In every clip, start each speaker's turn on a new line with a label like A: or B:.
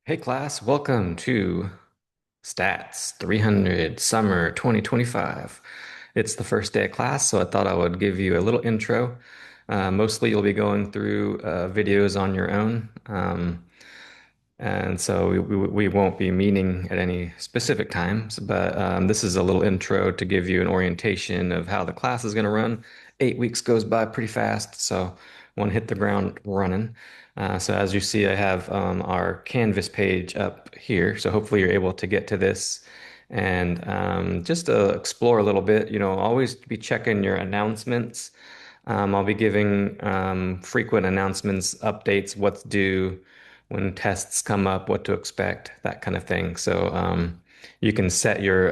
A: Hey class, welcome to Stats 300 Summer 2025. It's the first day of class, so I thought I would give you a little intro. Mostly you'll be going through videos on your own. And so we won't be meeting at any specific times, but this is a little intro to give you an orientation of how the class is going to run. 8 weeks goes by pretty fast, so want to hit the ground running. So as you see, I have our Canvas page up here, so hopefully you're able to get to this and just explore a little bit. Always be checking your announcements. I'll be giving frequent announcements, updates, what's due, when tests come up, what to expect, that kind of thing. So you can set your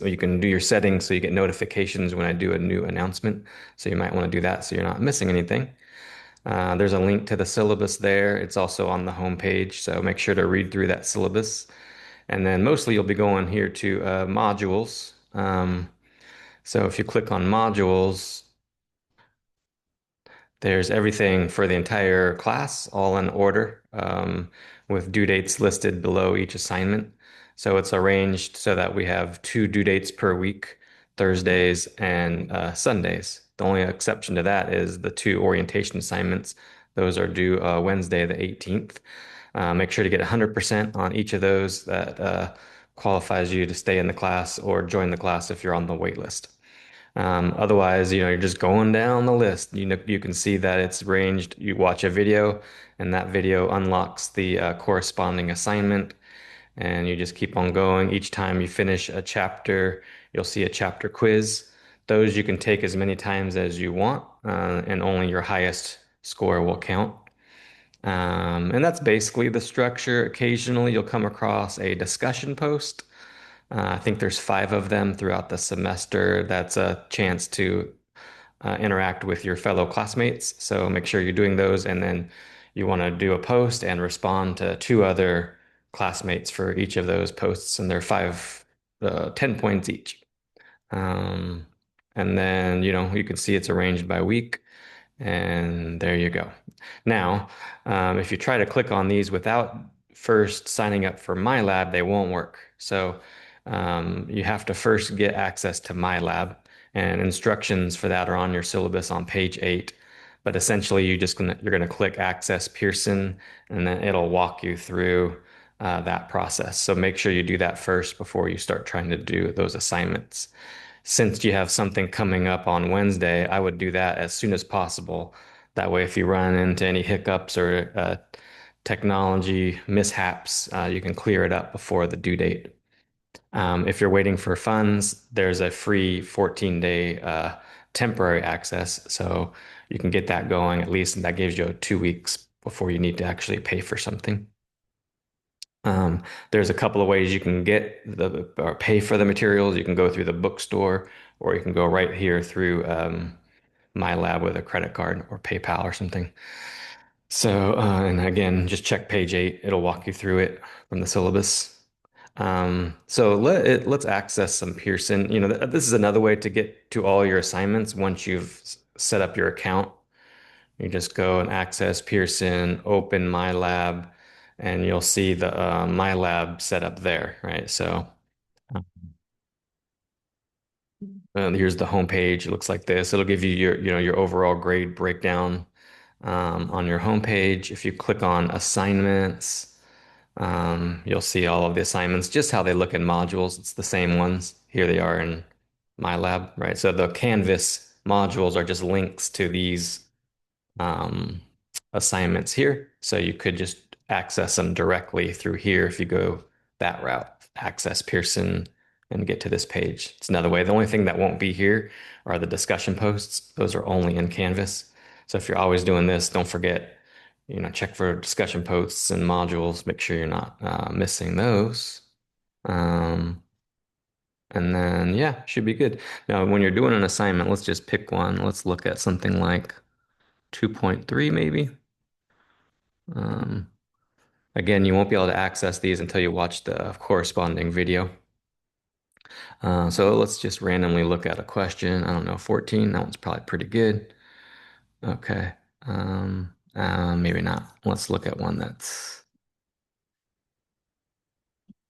A: you can do your settings so you get notifications when I do a new announcement. So you might want to do that so you're not missing anything. There's a link to the syllabus there. It's also on the home page, so make sure to read through that syllabus. And then mostly you'll be going here to modules. So if you click on modules, there's everything for the entire class, all in order, with due dates listed below each assignment. So it's arranged so that we have two due dates per week, Thursdays and Sundays. The only exception to that is the two orientation assignments. Those are due Wednesday, the 18th. Make sure to get 100% on each of those. That qualifies you to stay in the class or join the class if you're on the wait list. Otherwise, you're just going down the list. You can see that it's ranged. You watch a video, and that video unlocks the corresponding assignment, and you just keep on going. Each time you finish a chapter, you'll see a chapter quiz. Those you can take as many times as you want, and only your highest score will count. And that's basically the structure. Occasionally, you'll come across a discussion post. I think there's five of them throughout the semester. That's a chance to interact with your fellow classmates. So make sure you're doing those, and then you want to do a post and respond to two other classmates for each of those posts, and they're 10 points each. Um, and then, you can see it's arranged by week. And there you go. Now, if you try to click on these without first signing up for MyLab, they won't work. So you have to first get access to MyLab, and instructions for that are on your syllabus on page 8. But essentially, you're gonna click Access Pearson, and then it'll walk you through that process. So make sure you do that first before you start trying to do those assignments. Since you have something coming up on Wednesday, I would do that as soon as possible. That way, if you run into any hiccups or technology mishaps, you can clear it up before the due date. If you're waiting for funds, there's a free 14-day temporary access, so you can get that going at least, and that gives you 2 weeks before you need to actually pay for something. There's a couple of ways you can get or pay for the materials. You can go through the bookstore, or you can go right here through MyLab with a credit card or PayPal or something. So, and again, just check page 8. It'll walk you through it from the syllabus. So let's access some Pearson. This is another way to get to all your assignments once you've set up your account. You just go and access Pearson, open MyLab, and you'll see the MyLab set up there, right? So here's the home page. It looks like this. It'll give you your overall grade breakdown on your home page. If you click on assignments, you'll see all of the assignments, just how they look in modules. It's the same ones. Here they are in MyLab, right? So the Canvas modules are just links to these um, assignments here. So you could just access them directly through here if you go that route, access Pearson and get to this page. It's another way. The only thing that won't be here are the discussion posts. Those are only in Canvas. So if you're always doing this, don't forget, check for discussion posts and modules. Make sure you're not missing those. Um, and then, yeah, should be good. Now, when you're doing an assignment, let's just pick one. Let's look at something like 2.3 maybe. Um, Again, you won't be able to access these until you watch the corresponding video. So let's just randomly look at a question. I don't know, 14. That one's probably pretty good. Okay. Maybe not. Let's look at one that's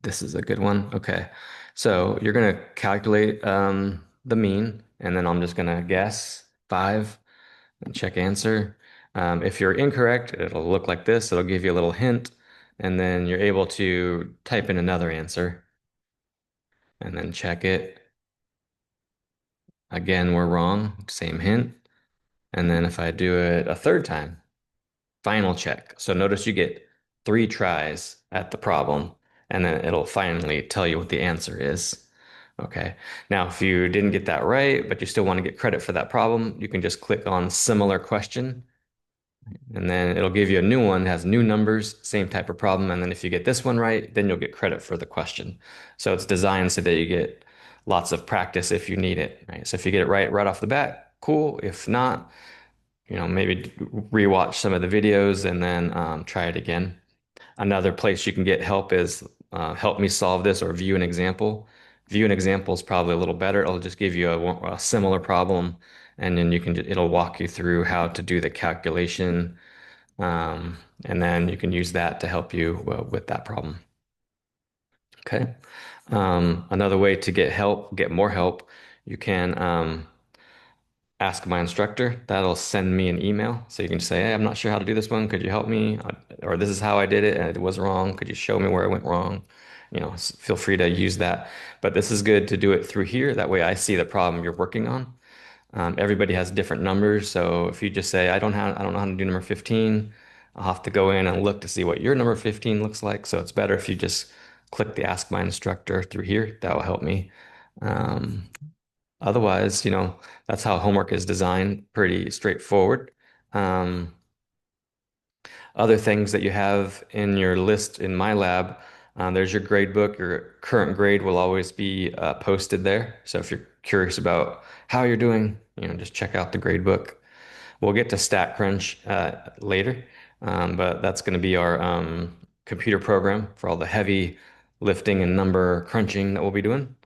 A: This is a good one. Okay. So you're going to calculate the mean, and then I'm just going to guess five and check answer. If you're incorrect, it'll look like this. It'll give you a little hint, and then you're able to type in another answer and then check it. Again, we're wrong. Same hint. And then if I do it a third time, final check. So notice you get three tries at the problem, and then it'll finally tell you what the answer is. Okay. Now, if you didn't get that right, but you still want to get credit for that problem, you can just click on similar question, and then it'll give you a new one, has new numbers, same type of problem. And then if you get this one right, then you'll get credit for the question. So it's designed so that you get lots of practice if you need it, right? So if you get it right off the bat, cool. If not, maybe rewatch some of the videos and then try it again. Another place you can get help is help me solve this or view an example. View an example is probably a little better. It'll just give you a similar problem, and then it'll walk you through how to do the calculation, and then you can use that to help you with that problem. Okay. Another way to get help, get more help, you can ask my instructor. That'll send me an email. So you can just say, hey, I'm not sure how to do this one. Could you help me? Or this is how I did it and it was wrong. Could you show me where I went wrong? Feel free to use that. But this is good to do it through here. That way I see the problem you're working on. Everybody has different numbers. So if you just say, I don't know how to do number 15, I'll have to go in and look to see what your number 15 looks like. So it's better if you just click the Ask My Instructor through here. That will help me. Um, Otherwise, that's how homework is designed, pretty straightforward. Um, Other things that you have in your list in my lab, there's your grade book. Your current grade will always be posted there. So if you're curious about how you're doing, just check out the grade book. We'll get to StatCrunch later, but that's going to be our computer program for all the heavy lifting and number crunching that we'll be doing.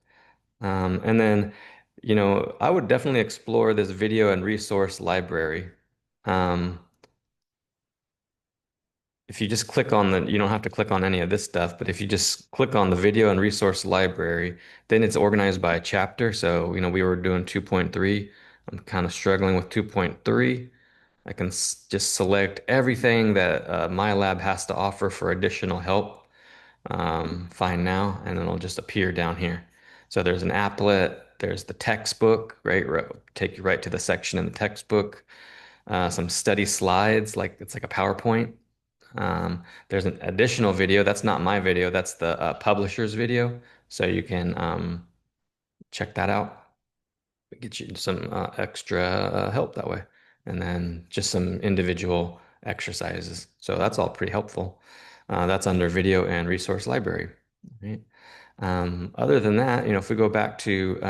A: And then, I would definitely explore this video and resource library. Um, if you just click on you don't have to click on any of this stuff, but if you just click on the video and resource library, then it's organized by chapter. So, we were doing 2.3. I'm kind of struggling with 2.3. I can just select everything that my lab has to offer for additional help. Find now, and then it'll just appear down here. So there's an applet, there's the textbook, right? Take you right to the section in the textbook. Some study slides, like it's like a PowerPoint. There's an additional video. That's not my video. That's the publisher's video. So you can check that out. Get you some extra help that way. And then just some individual exercises. So that's all pretty helpful. That's under video and resource library. Right? Other than that, if we go back to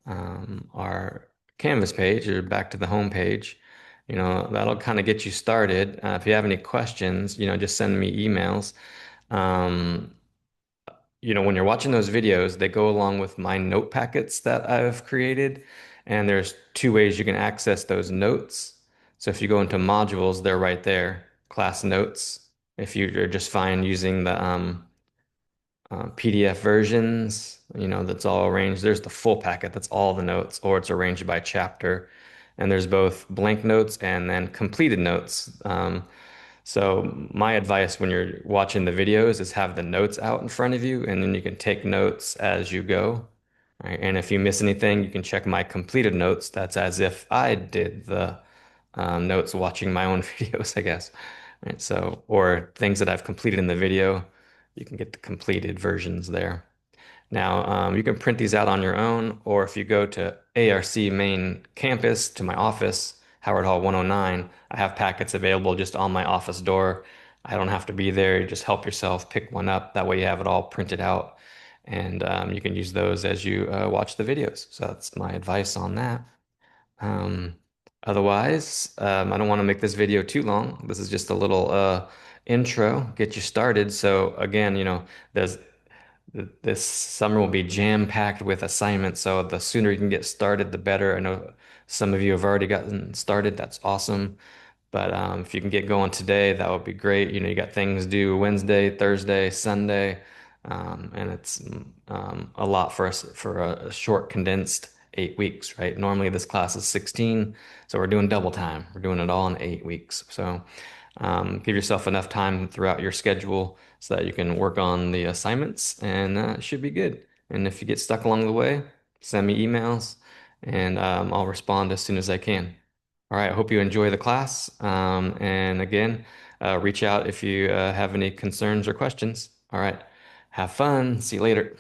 A: our Canvas page or back to the home page, that'll kind of get you started. If you have any questions, just send me emails. Um, when you're watching those videos, they go along with my note packets that I've created. And there's two ways you can access those notes. So if you go into modules, they're right there, class notes. If you're just fine using the PDF versions, that's all arranged. There's the full packet, that's all the notes, or it's arranged by chapter. And there's both blank notes and then completed notes. So my advice when you're watching the videos is have the notes out in front of you, and then you can take notes as you go. Right? And if you miss anything, you can check my completed notes. That's as if I did the notes watching my own videos, I guess. Right? So, or things that I've completed in the video, you can get the completed versions there. Now, you can print these out on your own, or if you go to ARC main campus to my office, Howard Hall 109, I have packets available just on my office door. I don't have to be there. You just help yourself, pick one up. That way you have it all printed out, and you can use those as you watch the videos. So that's my advice on that. Um, Otherwise, I don't want to make this video too long. This is just a little intro, get you started. So again, there's this summer will be jam-packed with assignments, so the sooner you can get started, the better. I know some of you have already gotten started. That's awesome. But if you can get going today, that would be great. You got things due Wednesday, Thursday, Sunday, and it's a lot for us for a short, condensed 8 weeks, right? Normally this class is 16, so we're doing double time. We're doing it all in 8 weeks. So give yourself enough time throughout your schedule so that you can work on the assignments, and it should be good. And if you get stuck along the way, send me emails, and I'll respond as soon as I can. All right, I hope you enjoy the class. And again, reach out if you have any concerns or questions. All right, have fun. See you later.